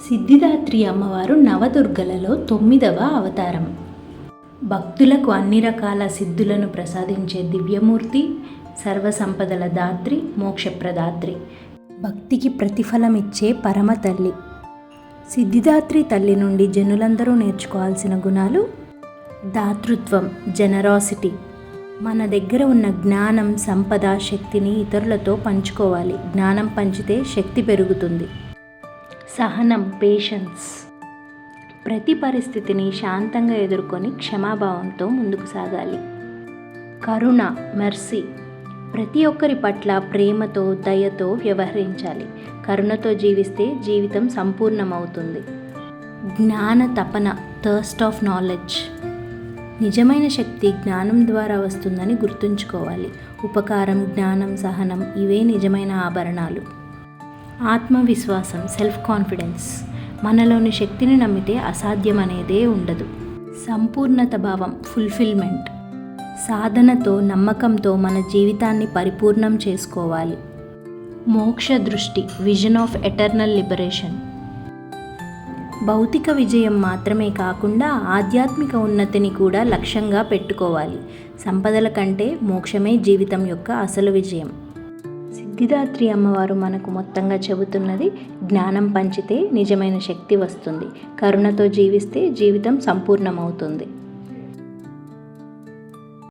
సిద్ధిదాత్రి అమ్మవారు నవదుర్గలలో 9వ అవతారం. భక్తులకు అన్ని రకాల సిద్ధులను ప్రసాదించే దివ్యమూర్తి, సర్వసంపదల దాత్రి, మోక్షప్రదాత్రి, భక్తికి ప్రతిఫలమిచ్చే పరమ తల్లి. సిద్ధిదాత్రి తల్లి నుండి జనులందరూ నేర్చుకోవాల్సిన గుణాలు: దాతృత్వం, జనరాసిటీ. మన దగ్గర ఉన్న జ్ఞానం, సంపద, శక్తిని ఇతరులతో పంచుకోవాలి. జ్ఞానం పంచితే శక్తి పెరుగుతుంది. సహనం, పేషెన్స్. ప్రతి పరిస్థితిని శాంతంగా ఎదుర్కొని క్షమాభావంతో ముందుకు సాగాలి. కరుణ, మెర్సీ. ప్రతి ఒక్కరి పట్ల ప్రేమతో, దయతో వ్యవహరించాలి. కరుణతో జీవిస్తే జీవితం సంపూర్ణమవుతుంది. జ్ఞాన తపన, థర్స్ట్ ఆఫ్ నాలెడ్జ్. నిజమైన శక్తి జ్ఞానం ద్వారా వస్తుందని గుర్తుంచుకోవాలి. ఉపకారం, జ్ఞానం, సహనం ఇవే నిజమైన ఆభరణాలు. ఆత్మవిశ్వాసం, సెల్ఫ్ కాన్ఫిడెన్స్. మనలోని శక్తిని నమ్మితే అసాధ్యం అనేదే ఉండదు. సంపూర్ణత భావం, ఫుల్ఫిల్మెంట్. సాధనతో, నమ్మకంతో మన జీవితాన్ని పరిపూర్ణం చేసుకోవాలి. మోక్ష దృష్టి, విజన్ ఆఫ్ ఎటర్నల్ లిబరేషన్. భౌతిక విజయం మాత్రమే కాకుండా ఆధ్యాత్మిక ఉన్నతిని కూడా లక్ష్యంగా పెట్టుకోవాలి. సంపదల కంటే మోక్షమే జీవితం యొక్క అసలు విజయం. సిద్ధిదాత్రి అమ్మవారు మనకు మొత్తంగా చెబుతున్నది: జ్ఞానం పంచితే నిజమైన శక్తి వస్తుంది. కరుణతో జీవిస్తే జీవితం సంపూర్ణమవుతుంది.